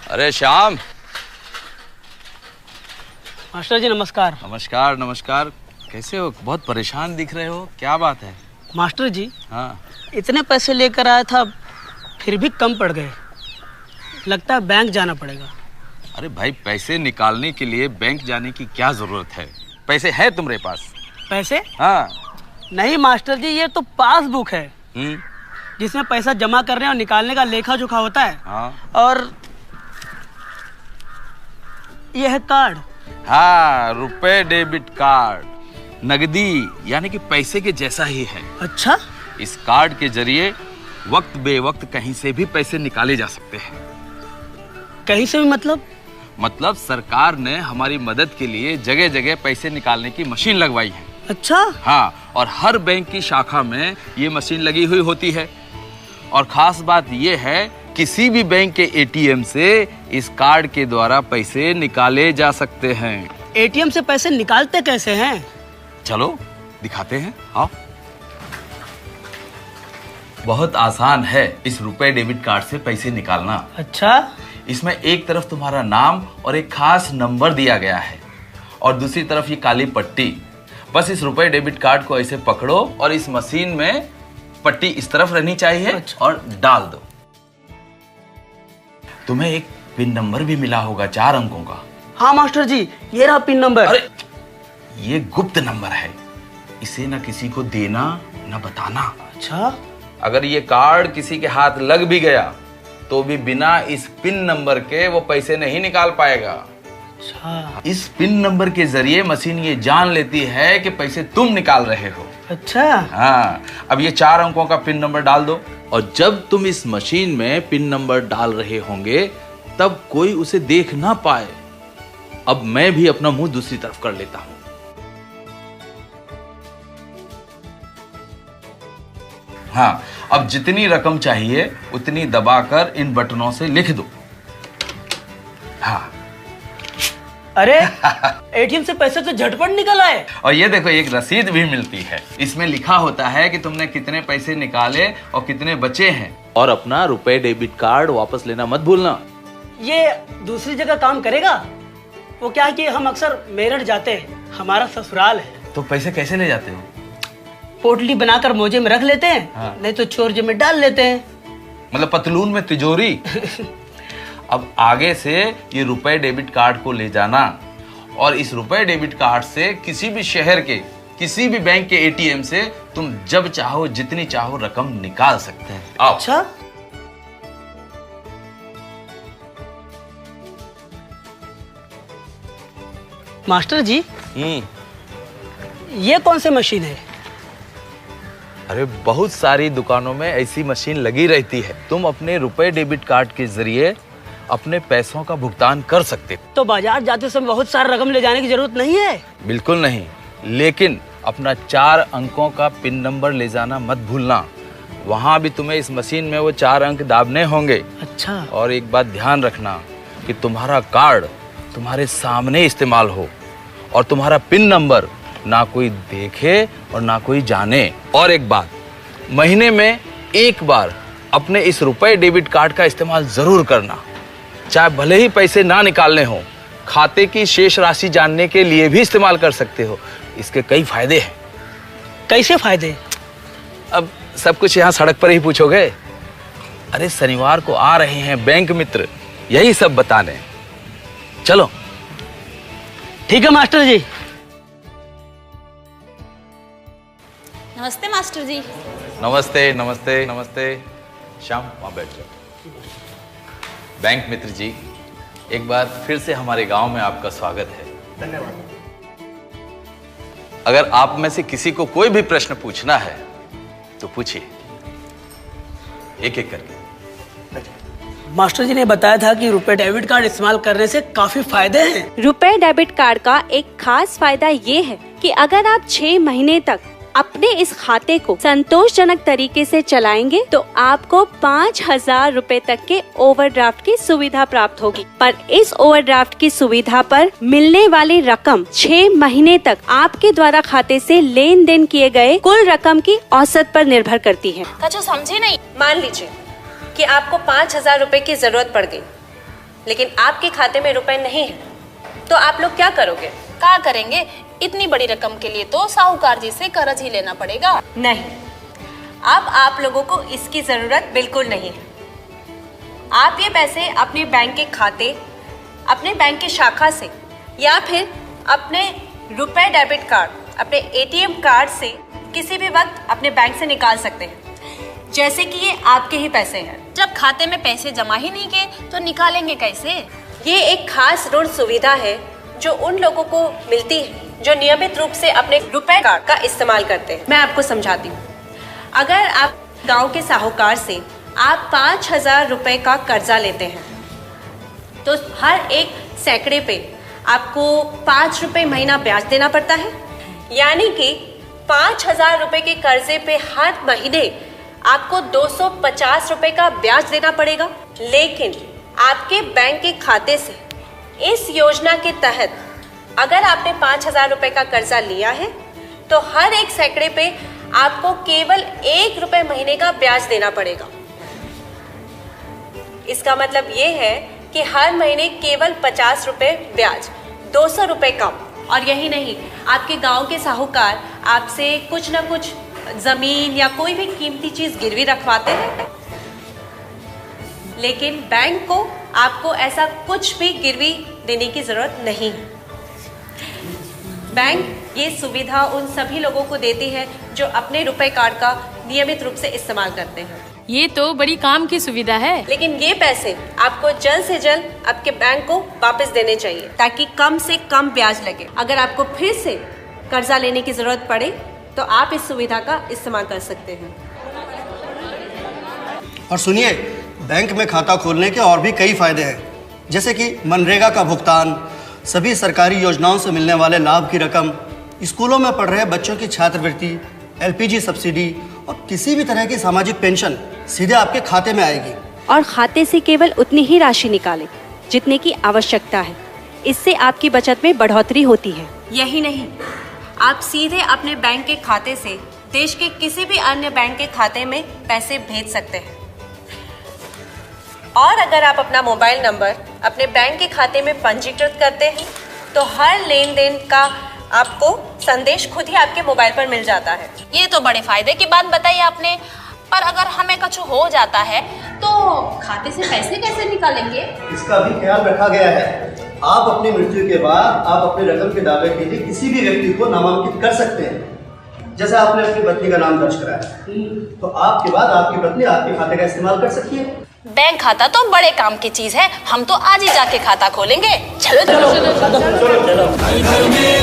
अरे श्याम। मास्टर जी नमस्कार। नमस्कार नमस्कार। कैसे हो? बहुत परेशान दिख रहे हो, क्या बात है? मास्टर जी हाँ। इतने पैसे लेकर आया था फिर भी कम पड़ गए, लगता है बैंक जाना पड़ेगा। अरे भाई, पैसे निकालने के लिए बैंक जाने की क्या जरूरत है? पैसे है तुम्हारे पास? पैसे? हाँ। नहीं मास्टर जी, ये तो पासबुक है जिसमें पैसा जमा करने और निकालने का लेखा जोखा होता है। हाँ। और ये है कार्ड। हाँ, रुपए डेबिट कार्ड, नगदी यानी कि पैसे के जैसा ही है। अच्छा। इस कार्ड के जरिए वक्त बेवक्त कहीं से भी पैसे निकाले जा सकते हैं। कहीं से भी मतलब सरकार ने हमारी मदद के लिए जगह जगह पैसे निकालने की मशीन लगवाई है। अच्छा। हाँ, और हर बैंक की शाखा में ये मशीन लगी हुई होती है। और खास बात ये है, किसी भी बैंक के एटीएम से इस कार्ड के द्वारा पैसे निकाले जा सकते हैं। एटीएम से पैसे निकालते कैसे हैं? चलो दिखाते हैं, आओ। बहुत आसान है इस रुपए डेबिट कार्ड से पैसे निकालना। अच्छा। इसमें एक तरफ तुम्हारा नाम और एक खास नंबर दिया गया है और दूसरी तरफ ये काली पट्टी। बस इस रुपए डेबिट कार्ड को ऐसे पकड़ो और इस मशीन में पट्टी इस तरफ रहनी चाहिए। अच्छा। और डाल दो। तुम्हें एक पिन नंबर भी मिला होगा 4 अंकों का। हाँ मास्टर जी, ये रहा पिन नंबर। अरे ये गुप्त नंबर है, इसे ना किसी को देना ना बताना। अच्छा। अगर ये कार्ड किसी के हाथ लग भी गया तो भी बिना इस पिन नंबर के वो पैसे नहीं निकाल पाएगा। अच्छा। इस पिन नंबर के जरिए मशीन ये जान लेती है कि पैसे तुम निकाल रहे हो। अच्छा। हाँ, अब ये 4 अंकों का पिन नंबर डाल दो और जब तुम इस मशीन में पिन नंबर डाल रहे होंगे तब कोई उसे देख ना पाए। अब मैं भी अपना मुंह दूसरी तरफ कर लेता हूं। हाँ, अब जितनी रकम चाहिए उतनी दबाकर इन बटनों से लिख दो। हाँ। अरे एटीएम से पैसे तो झटपट निकल आए। और ये देखो, एक रसीद भी मिलती है। इसमें लिखा होता है कि तुमने कितने पैसे निकाले और कितने बचे हैं। और अपना रुपए डेबिट कार्ड वापस लेना मत भूलना। ये दूसरी जगह काम करेगा? वो क्या है कि हम अक्सर मेरठ जाते हैं, हमारा ससुराल है। तो पैसे कैसे ले जाते हो? पोटली बनाकर मोजे में रख लेते हैं। हाँ। नहीं तो चोर जेब में डाल लेते हैं। मतलब पतलून में तिजोरी। अब आगे से ये रुपए डेबिट कार्ड को ले जाना और इस रुपए डेबिट कार्ड से किसी भी शहर के किसी भी बैंक के एटीएम से तुम जब चाहो जितनी चाहो रकम निकाल सकते हैं। आओ। अच्छा। मास्टर जी, ये कौन सी मशीन है? अरे बहुत सारी दुकानों में ऐसी मशीन लगी रहती है। तुम अपने रुपए डेबिट कार्ड के जरिए अपने पैसों का भुगतान कर सकते हो। तो बाजार जाते समय बहुत सारा रकम ले जाने की जरूरत नहीं है? बिल्कुल नहीं, लेकिन अपना 4 अंकों का पिन नंबर ले जाना मत भूलना। वहां भी तुम्हें इस मशीन में वो 4 अंक दाबने होंगे। अच्छा। और एक बात ध्यान रखना कि तुम्हारा कार्ड तुम्हारे सामने इस्तेमाल हो और तुम्हारा पिन नंबर ना कोई देखे और ना कोई जाने। और एक बात, महीने में एक बार अपने इस रुपए डेबिट कार्ड का इस्तेमाल जरूर करना। चाहे भले ही पैसे ना निकालने हो, खाते की शेष राशि जानने के लिए भी इस्तेमाल कर सकते हो। इसके कई फायदे हैं। कैसे फायदे? अब सब कुछ यहाँ सड़क पर ही पूछोगे? अरे शनिवार को आ रहे हैं बैंक मित्र, यही सब बताने। चलो। ठीक है मास्टर जी। नमस्ते मास्टर जी। नमस्ते नमस्ते नमस्ते। श्याम, वहाँ बैठ जाओ। बैंक मित्र जी, एक बार फिर से हमारे गांव में आपका स्वागत है। धन्यवाद। अगर आप में से किसी को कोई भी प्रश्न पूछना है तो पूछिए, एक एक करके। मास्टर जी ने बताया था कि रुपए डेबिट कार्ड इस्तेमाल करने से काफी फायदे हैं। रुपए डेबिट कार्ड का एक खास फायदा ये है कि अगर आप 6 महीने तक अपने इस खाते को संतोषजनक तरीके से चलाएंगे तो आपको 5,000 रुपए तक के ओवरड्राफ्ट की सुविधा प्राप्त होगी। पर इस ओवरड्राफ्ट की सुविधा पर मिलने वाली रकम 6 महीने तक आपके द्वारा खाते से लेन देन किए गए कुल रकम की औसत पर निर्भर करती है। कछु समझे नहीं? मान लीजिए कि आपको 5,000 रुपए की जरूरत पड़ गई लेकिन आपके खाते में रुपए नहीं है, तो आप लोग क्या करोगे? क्या करेंगे? इतनी बड़ी रकम के लिए तो साहूकार जी से कर्ज ही लेना पड़ेगा। नहीं, अब आप लोगों को इसकी जरूरत बिल्कुल नहीं है। आप ये पैसे अपने बैंक के खाते, अपने बैंक की शाखा से या फिर अपने रुपए डेबिट कार्ड, अपने एटीएम कार्ड से किसी भी वक्त अपने बैंक से निकाल सकते हैं, जैसे कि ये आपके ही पैसे हैं। जब खाते में पैसे जमा ही नहीं किए तो निकालेंगे कैसे? ये एक खास ऋण सुविधा है जो उन लोगों को मिलती है जो नियमित रूप से अपने रुपए कार्ड का इस्तेमाल करते हैं। मैं आपको समझाती हूँ। अगर आप गांव के साहूकार से आप 5,000 रुपए का कर्जा लेते हैं, तो हर एक सैकड़े पे आपको 5 रुपए महीना ब्याज देना पड़ता है। यानी कि 5,000 रुपए के कर्जे पे हर महीने आपको 250 रुपए का ब्याज देना पड़ेगा। लेकिन आपके बैंक के खाते से इस योजना के तहत अगर आपने 5,000 रुपए का कर्जा लिया है, तो हर एक सैकड़े पे आपको केवल 1 रुपए महीने का ब्याज देना पड़ेगा। इसका मतलब ये है कि हर महीने केवल 50 रुपए ब्याज, 200 रुपए कम। और यही नहीं, आपके गांव के साहूकार आपसे कुछ ना कुछ जमीन या कोई भी कीमती चीज गिरवी रखवाते हैं, लेकिन बैंक को आपको ऐसा कुछ भी गिरवी देने की जरूरत नहीं है। बैंक ये सुविधा उन सभी लोगों को देती है जो अपने रुपए कार्ड का नियमित रूप से इस्तेमाल करते हैं। ये तो बड़ी काम की सुविधा है। लेकिन ये पैसे आपको जल्द से जल्द आपके बैंक को वापस देने चाहिए, ताकि कम से कम ब्याज लगे। अगर आपको फिर से कर्जा लेने की जरूरत पड़े तो आप इस सुविधा का इस्तेमाल कर सकते हैं। और सुनिए, बैंक में खाता खोलने के और भी कई फायदे हैं, जैसे कि मनरेगा का भुगतान, सभी सरकारी योजनाओं से मिलने वाले लाभ की रकम, स्कूलों में पढ़ रहे बच्चों की छात्रवृत्ति, एलपीजी सब्सिडी और किसी भी तरह की सामाजिक पेंशन सीधे आपके खाते में आएगी। और खाते से केवल उतनी ही राशि निकालें जितने की आवश्यकता है। इससे आपकी बचत में बढ़ोतरी होती है। यही नहीं, आप सीधे अपने बैंक के खाते से देश के किसी भी अन्य बैंक के खाते में पैसे भेज सकते हैं। और अगर आप अपना मोबाइल नंबर अपने बैंक के खाते में पंजीकृत करते हैं, तो हर लेन देन का आपको संदेश खुद ही आपके मोबाइल पर मिल जाता है। ये तो बड़े फायदे की बात बताई आपने। पर अगर हमें कुछ हो जाता है तो खाते से पैसे कैसे निकालेंगे? इसका भी ख्याल रखा गया है। आप अपनी मृत्यु के बाद आप अपने रकम के दावे के लिए किसी भी व्यक्ति को नामांकित कर सकते हैं। जैसे आपने अपनी पत्नी का नाम दर्ज कराया, तो आपके बाद आपकी पत्नी आपके खाते का इस्तेमाल कर सकती है। बैंक खाता तो बड़े काम की चीज है। हम तो आज ही जाके खाता खोलेंगे। चलो चलो, चलो, चलो, चलो, चलो, चलो।